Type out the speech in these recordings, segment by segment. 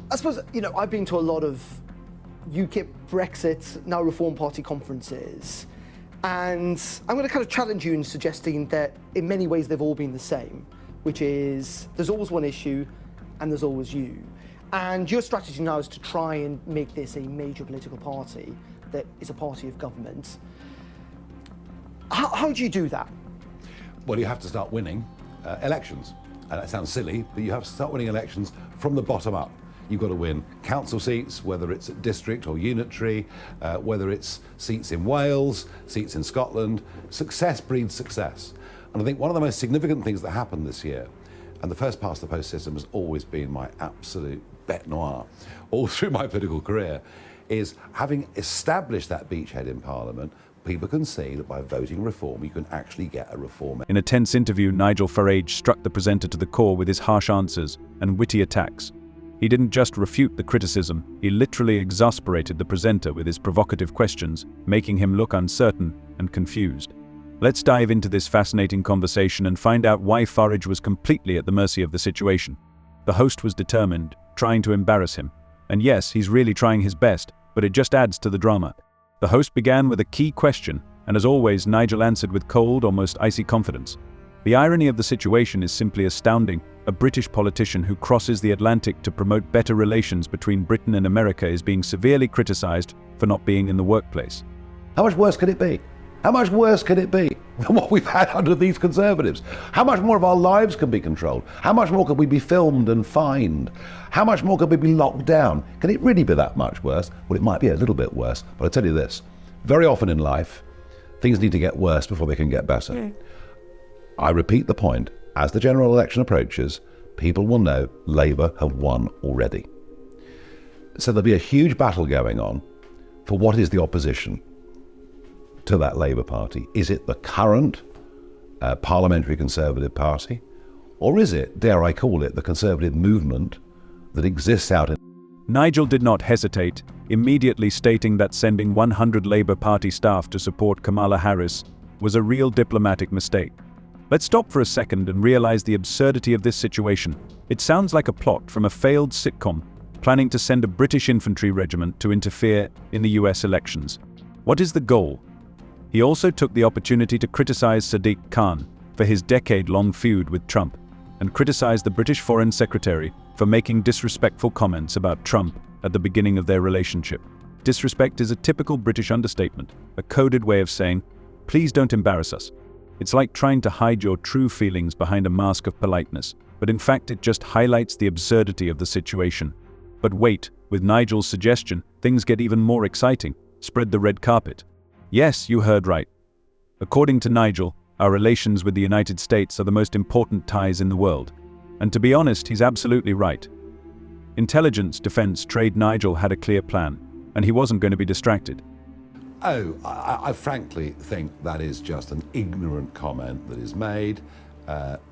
I suppose, I've been to a lot of UKIP, Brexit, now Reform Party conferences, and I'm going to kind of challenge you in suggesting that in many ways they've all been the same, which is there's always one issue and there's always you. And your strategy now is to try and make this a major political party that is a party of government. How do you do that? Well, you have to start winning elections. And that sounds silly, but you have to start winning elections from the bottom up. You've got to win council seats, whether it's district or unitary, whether it's seats in Wales, seats in Scotland. Success breeds success. And I think one of the most significant things that happened this year, and the first past the post system has always been my absolute bête noire all through my political career, is having established that beachhead in Parliament, people can see that by voting reform, you can actually get a reform. In a tense interview, Nigel Farage struck the presenter to the core with his harsh answers and witty attacks. He didn't just refute the criticism, he literally exasperated the presenter with his provocative questions, making him look uncertain and confused. Let's dive into this fascinating conversation and find out why Farage was completely at the mercy of the situation. The host was determined, trying to embarrass him. And yes, he's really trying his best, but it just adds to the drama. The host began with a key question, and as always, Nigel answered with cold, almost icy confidence. The irony of the situation is simply astounding. A British politician who crosses the Atlantic to promote better relations between Britain and America is being severely criticized for not being in the workplace. How much worse could it be? How much worse could it be than what we've had under these Conservatives? How much more of our lives can be controlled? How much more could we be filmed and fined? How much more could we be locked down? Can it really be that much worse? Well, it might be a little bit worse, but I tell you this, very often in life, things need to get worse before they can get better. Yeah. I repeat the point, as the general election approaches, people will know Labour have won already. So there'll be a huge battle going on for what is the opposition to that Labour Party. Is it the current parliamentary Conservative Party? Or is it, dare I call it, the Conservative movement that exists out in... Nigel did not hesitate, immediately stating that sending 100 Labour Party staff to support Kamala Harris was a real diplomatic mistake. Let's stop for a second and realize the absurdity of this situation. It sounds like a plot from a failed sitcom, planning to send a British infantry regiment to interfere in the US elections. What is the goal? He also took the opportunity to criticize Sadiq Khan for his decade-long feud with Trump, and criticized the British Foreign Secretary for making disrespectful comments about Trump at the beginning of their relationship. Disrespect is a typical British understatement, a coded way of saying, please don't embarrass us. It's like trying to hide your true feelings behind a mask of politeness, but in fact it just highlights the absurdity of the situation. But wait, with Nigel's suggestion, things get even more exciting. Spread the red carpet. Yes, you heard right. According to Nigel, our relations with the United States are the most important ties in the world. And to be honest, he's absolutely right. Intelligence, defense, trade, Nigel had a clear plan, and he wasn't going to be distracted. Oh, I frankly think that is just an ignorant comment that is made.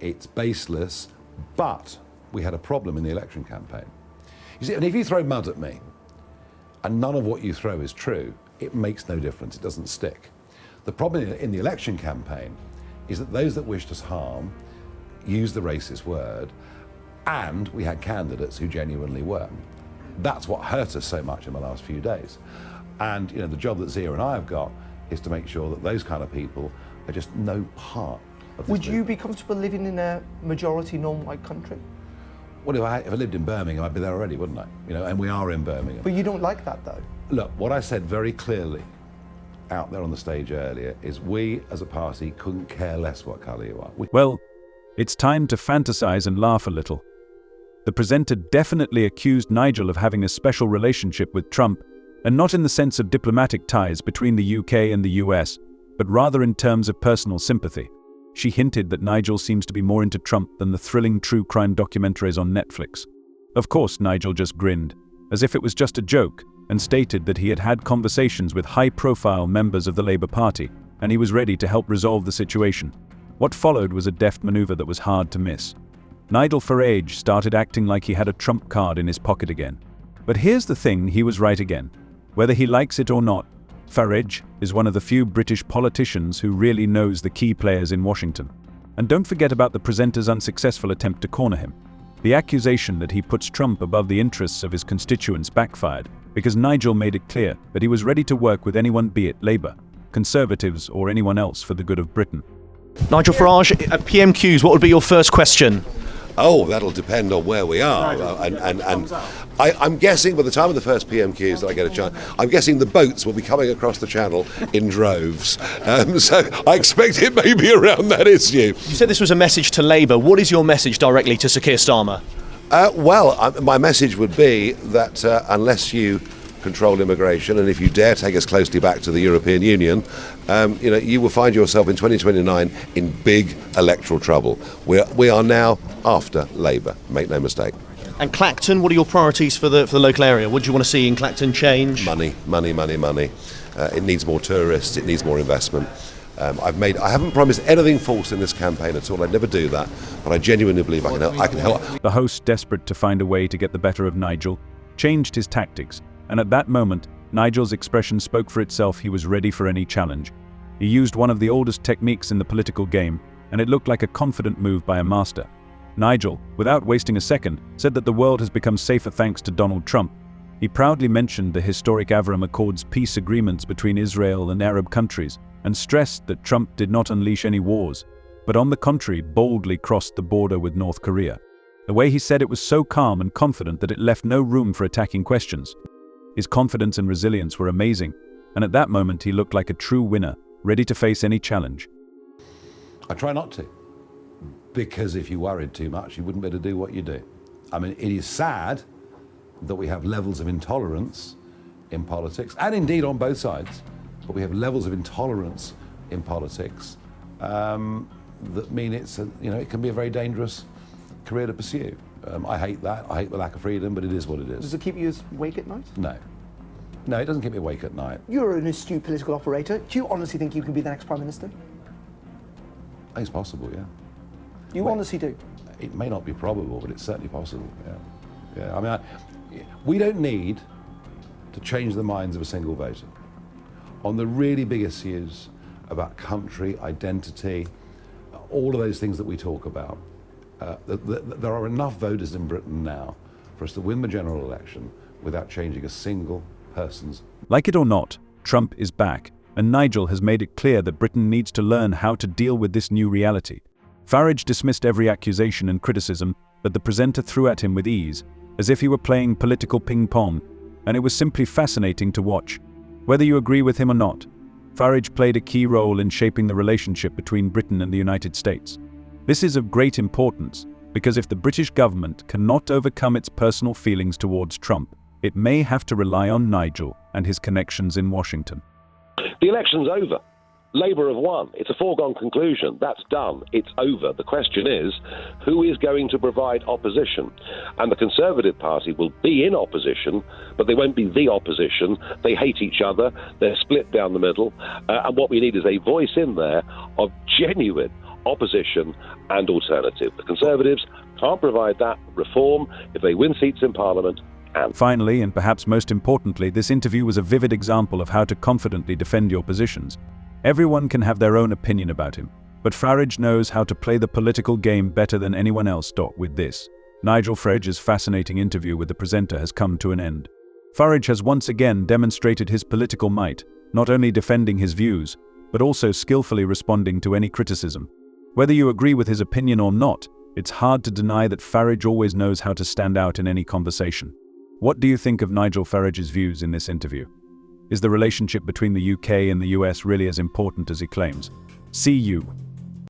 It's baseless, but we had a problem in the election campaign. You see, and if you throw mud at me, and none of what you throw is true, it makes no difference, it doesn't stick. The problem in the election campaign is that those that wished us harm used the racist word, and we had candidates who genuinely were. That's what hurt us so much in the last few days. And the job that Zia and I have got is to make sure that those kind of people are just no part of this. Would you be comfortable living in a majority non-white country? Well, if I lived in Birmingham, I'd be there already, wouldn't I? And we are in Birmingham. But you don't like that, though? Look, what I said very clearly out there on the stage earlier is we, as a party, couldn't care less what colour you are. Well, it's time to fantasize and laugh a little. The presenter definitely accused Nigel of having a special relationship with Trump, and not in the sense of diplomatic ties between the UK and the US, but rather in terms of personal sympathy. She hinted that Nigel seems to be more into Trump than the thrilling true crime documentaries on Netflix. Of course, Nigel just grinned, as if it was just a joke, and stated that he had had conversations with high-profile members of the Labour Party, and he was ready to help resolve the situation. What followed was a deft maneuver that was hard to miss. Nigel Farage started acting like he had a Trump card in his pocket again. But here's the thing, he was right again. Whether he likes it or not, Farage is one of the few British politicians who really knows the key players in Washington. And don't forget about the presenter's unsuccessful attempt to corner him. The accusation that he puts Trump above the interests of his constituents backfired, because Nigel made it clear that he was ready to work with anyone, be it Labour, Conservatives or anyone else, for the good of Britain. Nigel Farage, at PMQs, what would be your first question? Oh, that'll depend on where we are. I'm guessing by the time of the first PMQs that I get a chance, I'm guessing the boats will be coming across the channel in droves. So I expect it may be around that issue. You said this was a message to Labour. What is your message directly to Sir Keir Starmer? My message would be that unless you control immigration, and if you dare take us closely back to the European Union, you will find yourself in 2029 in big electoral trouble. We are now after Labour, make no mistake. And Clacton, what are your priorities for the local area? What do you want to see in Clacton change? Money. It needs more tourists, it needs more investment. I haven't promised anything false in this campaign at all. I'd never do that, but I genuinely believe I can help. The host, desperate to find a way to get the better of Nigel, changed his tactics, and at that moment, Nigel's expression spoke for itself. He was ready for any challenge. He used one of the oldest techniques in the political game, and it looked like a confident move by a master. Nigel, without wasting a second, said that the world has become safer thanks to Donald Trump. He proudly mentioned the historic Abraham Accords peace agreements between Israel and Arab countries, and stressed that Trump did not unleash any wars, but on the contrary boldly crossed the border with North Korea. The way he said it was so calm and confident that it left no room for attacking questions. His confidence and resilience were amazing, and at that moment he looked like a true winner, ready to face any challenge. I try not to, because if you worried too much, you wouldn't be able to do what you do. I mean, it is sad that we have levels of intolerance in politics, and indeed on both sides, but we have levels of intolerance in politics that mean it can be a very dangerous career to pursue. I hate that. I hate the lack of freedom, but it is what it is. Does it keep you awake at night? No. No, it doesn't keep me awake at night. You're an astute political operator. Do you honestly think you can be the next Prime Minister? I think it's possible, yeah. You honestly do? It may not be probable, but it's certainly possible, yeah. I mean, we don't need to change the minds of a single voter. On the really big issues about country, identity, all of those things that we talk about, there are enough voters in Britain now for us to win the general election without changing a single person's. Like it or not, Trump is back, and Nigel has made it clear that Britain needs to learn how to deal with this new reality. Farage dismissed every accusation and criticism that the presenter threw at him with ease, as if he were playing political ping-pong, and it was simply fascinating to watch. Whether you agree with him or not, Farage played a key role in shaping the relationship between Britain and the United States. This is of great importance, because if the British government cannot overcome its personal feelings towards Trump, it may have to rely on Nigel and his connections in Washington. The election's over. Labour have won. It's a foregone conclusion. That's done. It's over. The question is, who is going to provide opposition? And the Conservative Party will be in opposition, but they won't be the opposition. They hate each other. They're split down the middle. And what we need is a voice in there of genuine opposition and alternative. The Conservatives can't provide that reform if they win seats in Parliament. And finally, and perhaps most importantly, this interview was a vivid example of how to confidently defend your positions. Everyone can have their own opinion about him, but Farage knows how to play the political game better than anyone else. With this, Nigel Farage's fascinating interview with the presenter has come to an end. Farage has once again demonstrated his political might, not only defending his views, but also skillfully responding to any criticism. Whether you agree with his opinion or not, it's hard to deny that Farage always knows how to stand out in any conversation. What do you think of Nigel Farage's views in this interview? Is the relationship between the UK and the US really as important as he claims? See you.